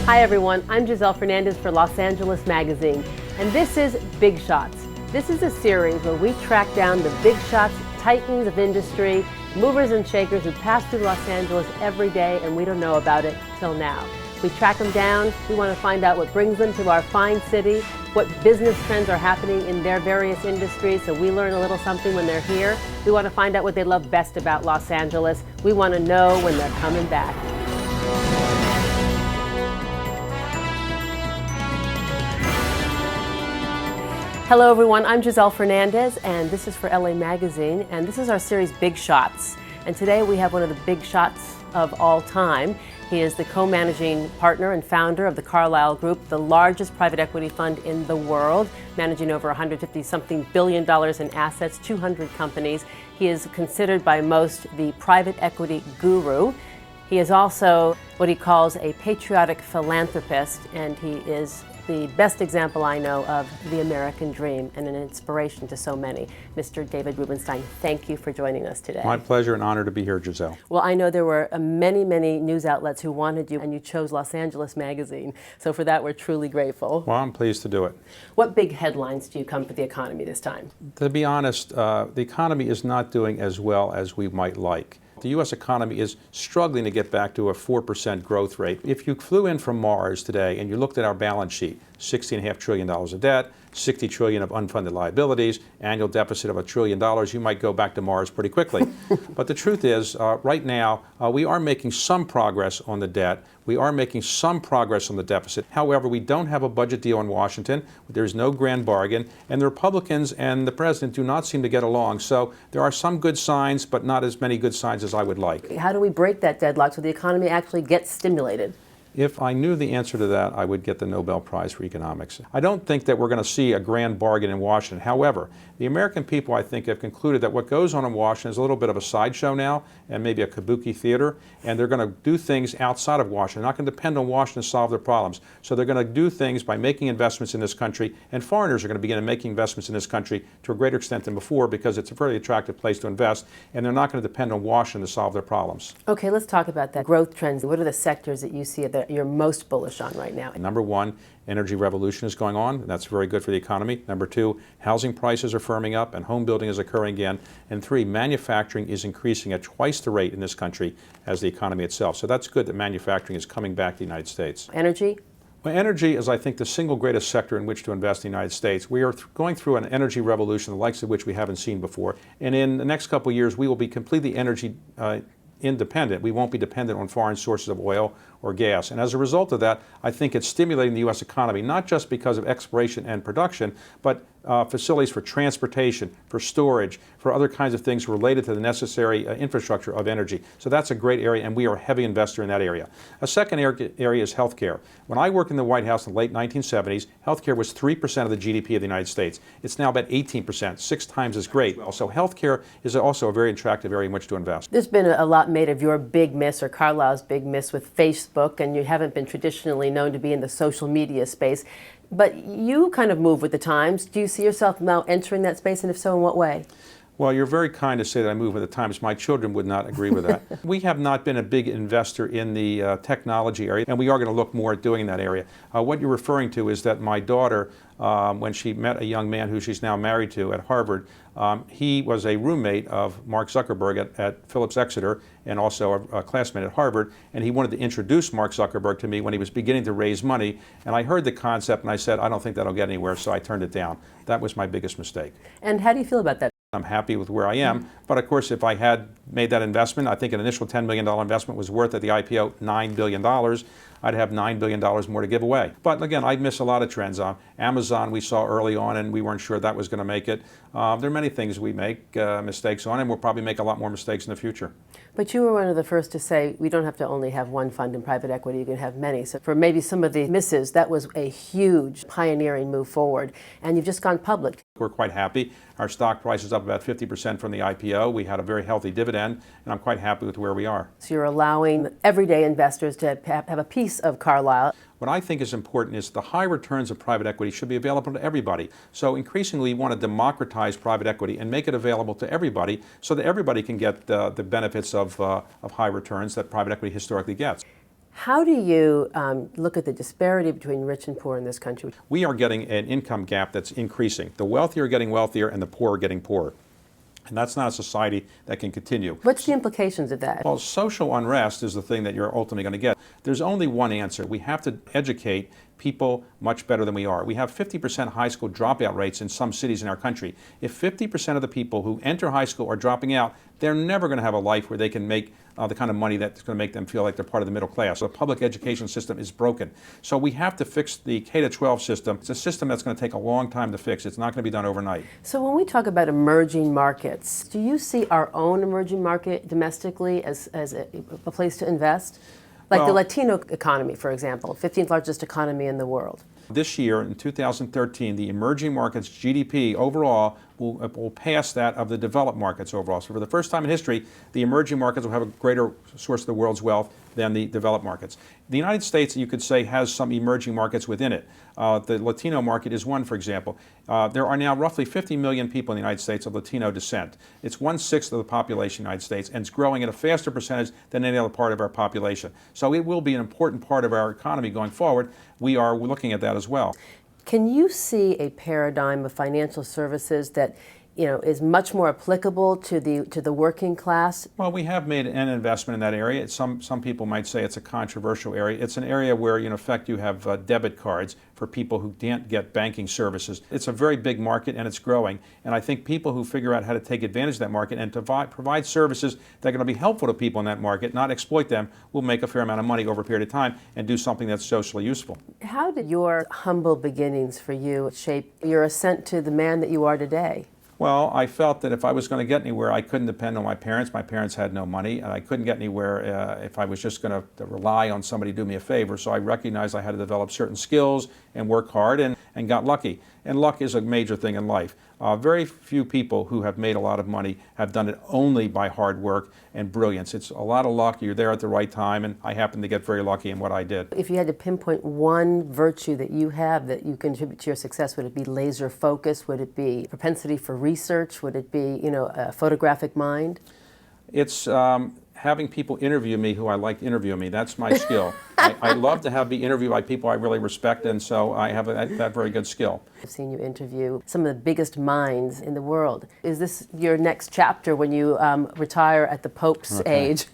Hi everyone, I'm Giselle Fernandez for Los Angeles Magazine, and this is Big Shots. This is a series where we track down the big shots, titans of industry, movers and shakers who pass through Los Angeles every day and we don't know about it till now. We track them down, we want to find out what brings them to our fine city, what business trends are happening in their various industries, so we learn a little something when they're here. We want to find out what they love best about Los Angeles. We want to know when they're coming back. Hello everyone, I'm Giselle Fernandez and this is for LA Magazine, and this is our series Big Shots. And today we have one of the big shots of all time. He is the co-managing partner and founder of the CARLYLE Group, the largest private equity fund in the world, managing over $150-something billion in assets, 200 companies. He is considered by most the private equity guru. He is also what he calls a patriotic philanthropist, and he is the best example I know of the American dream and an inspiration to so many. Mr. David Rubenstein, thank you for joining us today. My pleasure and honor to be here, Giselle. Well, I know there were many news outlets who wanted you, and you chose Los Angeles Magazine. So for that, we're truly grateful. Well, I'm pleased to do it. What big headlines do you come for the economy this time? To be honest, the economy is not doing as well as we might like. The U.S. economy is struggling to get back to a 4% growth rate. If you flew in from Mars today and you looked at our balance sheet, $16.5 trillion of debt, $60 trillion of unfunded liabilities, annual deficit of $1 trillion, you might go back to Mars pretty quickly. But the truth is, right now, we are making some progress on the debt. We are making some progress on the deficit. However, we don't have a budget deal in Washington. There's no grand bargain. And the Republicans and the president do not seem to get along. So there are some good signs, but not as many good signs as I would like. How do we break that deadlock so the economy actually gets stimulated? If I knew the answer to that, I would get the Nobel Prize for Economics. I don't think that we're going to see a grand bargain in Washington. However, the American people, I think, have concluded that what goes on in Washington is a little bit of a sideshow now and maybe a kabuki theater, and they're going to do things outside of Washington. They're not going to depend on Washington to solve their problems. So they're going to do things by making investments in this country, and foreigners are going to begin making investments in this country to a greater extent than before because it's a very attractive place to invest, and they're not going to depend on Washington to solve their problems. Okay, let's talk about that. Growth trends. What are the sectors that you see that you're most bullish on right now? Number one, energy revolution is going on, and that's very good for the economy. Number two, housing prices are firming up and home building is occurring again. And three, manufacturing is increasing at twice the rate in this country as the economy itself. So that's good that manufacturing is coming back to the United States. Energy? Well, energy is, I think, the single greatest sector in which to invest in the United States. We are going through an energy revolution, the likes of which we haven't seen before. And in the next couple of years, we will be completely energy independent. We won't be dependent on foreign sources of oil or gas. And as a result of that, I think it's stimulating the U.S. economy, not just because of exploration and production, but facilities for transportation, for storage, for other kinds of things related to the necessary infrastructure of energy. So that's a great area, and we are a heavy investor in that area. A second area is healthcare. When I worked in the White House in the late 1970s, healthcare was 3% of the GDP of the United States. It's now about 18%, 6 times as great. So healthcare is also a very attractive area in which to invest. There's been a lot made of your big miss, or CARLYLE's big miss, with Facebook, and you haven't been traditionally known to be in the social media space. But you kind of move with the times. Do you see yourself now entering that space, and if so, in what way? Well, you're very kind to say that I move with the times. My children would not agree with that. We have not been a big investor in the technology area, and we are going to look more at doing in that area. What you're referring to is that my daughter, when she met a young man who she's now married to at Harvard, he was a roommate of Mark Zuckerberg at Phillips Exeter and also a classmate at Harvard, and he wanted to introduce Mark Zuckerberg to me when he was beginning to raise money, and I heard the concept and I said, I don't think that'll get anywhere, so I turned it down. That was my biggest mistake. And how do you feel about that? I'm happy with where I am, but of course if I had made that investment, I think an initial $10 million investment was worth at the IPO $9 billion. I'd have $9 billion more to give away. But again, I miss a lot of trends. Amazon we saw early on and we weren't sure that was going to make it. There are many things we make mistakes on, and we'll probably make a lot more mistakes in the future. But you were one of the first to say we don't have to only have one fund in private equity, you can have many. So for maybe some of the misses, that was a huge pioneering move forward, and you've just gone public. We're quite happy. Our stock price is up about 50% from the IPO. We had a very healthy dividend, and I'm quite happy with where we are. So you're allowing everyday investors to have a piece of CARLYLE. What I think is important is the high returns of private equity should be available to everybody. So increasingly we want to democratize private equity and make it available to everybody so that everybody can get the benefits of high returns that private equity historically gets. How do you look at the disparity between rich and poor in this country? We are getting an income gap that's increasing. The wealthy are getting wealthier and the poor are getting poorer. And that's not a society that can continue. What's the implications of that? Well, social unrest is the thing that you're ultimately going to get. There's only one answer. We have to educate people much better than we are. We have 50% high school dropout rates in some cities in our country. If 50% of the people who enter high school are dropping out, they're never going to have a life where they can make the kind of money that's going to make them feel like they're part of the middle class. The public education system is broken. So we have to fix the K-12 system. It's a system that's going to take a long time to fix. It's not going to be done overnight. So when we talk about emerging markets, do you see our own emerging market domestically as a place to invest? Like the Latino economy, for example, 15th largest economy in the world. This year, in 2013, the emerging markets GDP overall will pass that of the developed markets overall. So for the first time in history, the emerging markets will have a greater source of the world's wealth than the developed markets. The United States, you could say, has some emerging markets within it. The Latino market is one, for example. There are now roughly 50 million people in the United States of Latino descent. It's 1/6 of the population of the United States, and it's growing at a faster percentage than any other part of our population. So it will be an important part of our economy going forward. We are looking at that as well. Can you see a paradigm of financial services that is much more applicable to the working class? Well, we have made an investment in that area. Some people might say it's a controversial area. It's an area where, in effect, you have debit cards for people who can't get banking services. It's a very big market, and it's growing. And I think people who figure out how to take advantage of that market and to provide services that are going to be helpful to people in that market, not exploit them, will make a fair amount of money over a period of time and do something that's socially useful. How did your humble beginnings for you shape your ascent to the man that you are today? Well, I felt that if I was going to get anywhere, I couldn't depend on my parents. My parents had no money, and I couldn't get anywhere if I was just going to rely on somebody to do me a favor. So I recognized I had to develop certain skills and work hard, and got lucky. And luck is a major thing in life. Very few people who have made a lot of money have done it only by hard work and brilliance. It's a lot of luck. You're there at the right time, and I happened to get very lucky in what I did. If you had to pinpoint one virtue that you have that you contribute to your success, would it be laser focus? Would it be propensity for research? Would it be, a photographic mind? It's having people interview me who I like to interview me. That's my skill. I love to be interviewed by people I really respect, and so I have that very good skill. I've seen you interview some of the biggest minds in the world. Is this your next chapter when you retire at the Pope's age?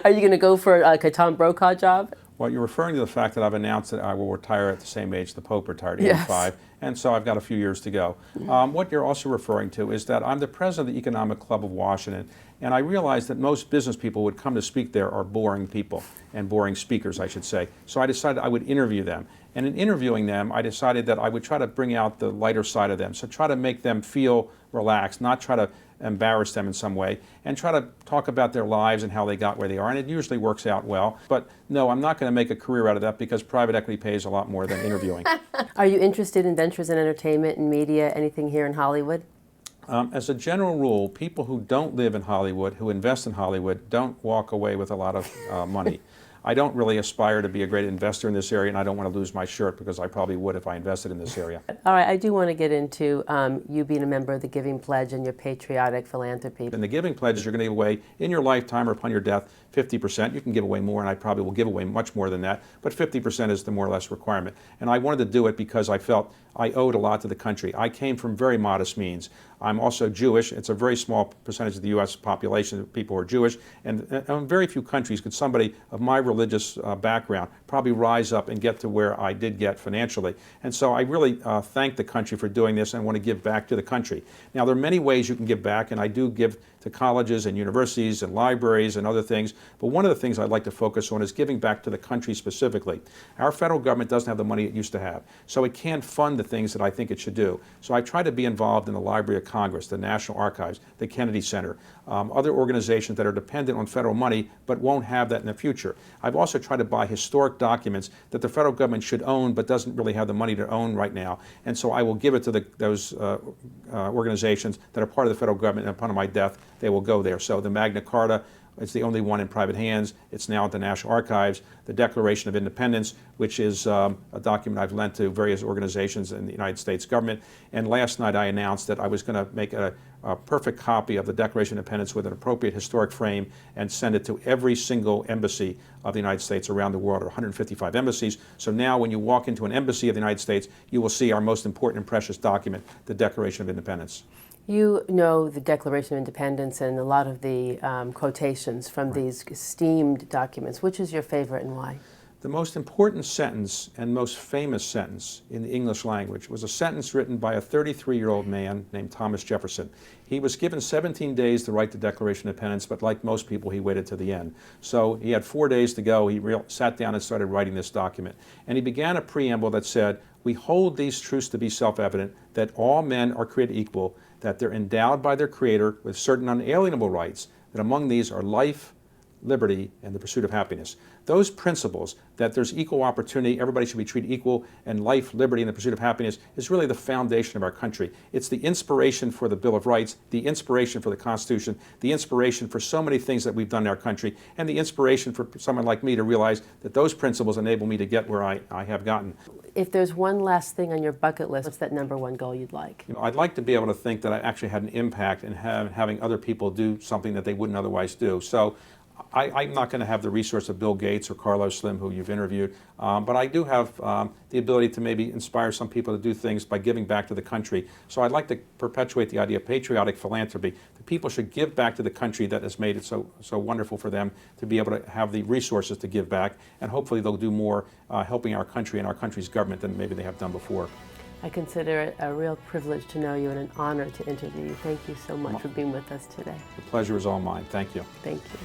Are you going to go for a Tom Brokaw job? Well, you're referring to the fact that I've announced that I will retire at the same age the Pope retired, 85, and so I've got a few years to go. What you're also referring to is that I'm the president of the Economic Club of Washington, and I realized that most business people would come to speak there are boring people, and boring speakers, I should say. So I decided I would interview them. And in interviewing them, I decided that I would try to bring out the lighter side of them. So try to make them feel relaxed, not try to embarrass them in some way, and try to talk about their lives and how they got where they are. And it usually works out well. But no, I'm not going to make a career out of that because private equity pays a lot more than interviewing. Are you interested in ventures in entertainment and media, anything here in Hollywood? As a general rule, people who don't live in Hollywood, who invest in Hollywood, don't walk away with a lot of money. I don't really aspire to be a great investor in this area, and I don't want to lose my shirt because I probably would if I invested in this area. All right, I do want to get into you being a member of the Giving Pledge and your patriotic philanthropy. And the Giving Pledge is you're going to give away in your lifetime or upon your death 50%. You can give away more, and I probably will give away much more than that, but 50% is the more or less requirement. And I wanted to do it because I felt I owed a lot to the country. I came from very modest means. I'm also Jewish. It's a very small percentage of the U.S. population of people who are Jewish, and in very few countries could somebody of my religious background probably rise up and get to where I did get financially. And so I really thank the country for doing this and want to give back to the country. Now, there are many ways you can give back, and I do give to colleges and universities and libraries and other things, but one of the things I'd like to focus on is giving back to the country specifically. Our federal government doesn't have the money it used to have, so it can't fund the things that I think it should do. So I try to be involved in the Library of Congress, the National Archives, the Kennedy Center, other organizations that are dependent on federal money but won't have that in the future. I've also tried to buy historic documents that the federal government should own but doesn't really have the money to own right now, and so I will give it to those organizations that are part of the federal government, and upon my death they will go there. So the Magna Carta, It's the only one in private hands. It's now at the National Archives. The Declaration of Independence, which is a document I've lent to various organizations in the United States government. And last night I announced that I was going to make a perfect copy of the Declaration of Independence with an appropriate historic frame and send it to every single embassy of the United States around the world, or 155 embassies. So now when you walk into an embassy of the United States, you will see our most important and precious document, the Declaration of Independence. You know the Declaration of Independence and a lot of the quotations from these esteemed documents. Which is your favorite and why? The most important sentence and most famous sentence in the English language was a sentence written by a 33-year-old man named Thomas Jefferson. He was given 17 days to write the Declaration of Independence, but like most people, he waited to the end. So he had 4 days to go. He sat down and started writing this document. And he began a preamble that said, "We hold these truths to be self-evident, that all men are created equal, that they're endowed by their Creator with certain unalienable rights, that among these are life, liberty, and the pursuit of happiness." Those principles, that there's equal opportunity, everybody should be treated equal, and life, liberty, and the pursuit of happiness, is really the foundation of our country. It's the inspiration for the Bill of Rights, the inspiration for the Constitution, the inspiration for so many things that we've done in our country, and the inspiration for someone like me to realize that those principles enable me to get where I have gotten. If there's one last thing on your bucket list, what's that #1 goal you'd like? You know, I'd like to be able to think that I actually had an impact in having other people do something that they wouldn't otherwise do. So I'm not going to have the resource of Bill Gates or Carlos Slim, who you've interviewed, but I do have the ability to maybe inspire some people to do things by giving back to the country. So I'd like to perpetuate the idea of patriotic philanthropy. The people should give back to the country that has made it so wonderful for them to be able to have the resources to give back, and hopefully they'll do more helping our country and our country's government than maybe they have done before. I consider it a real privilege to know you and an honor to interview you. Thank you so much for being with us today. The pleasure is all mine. Thank you. Thank you.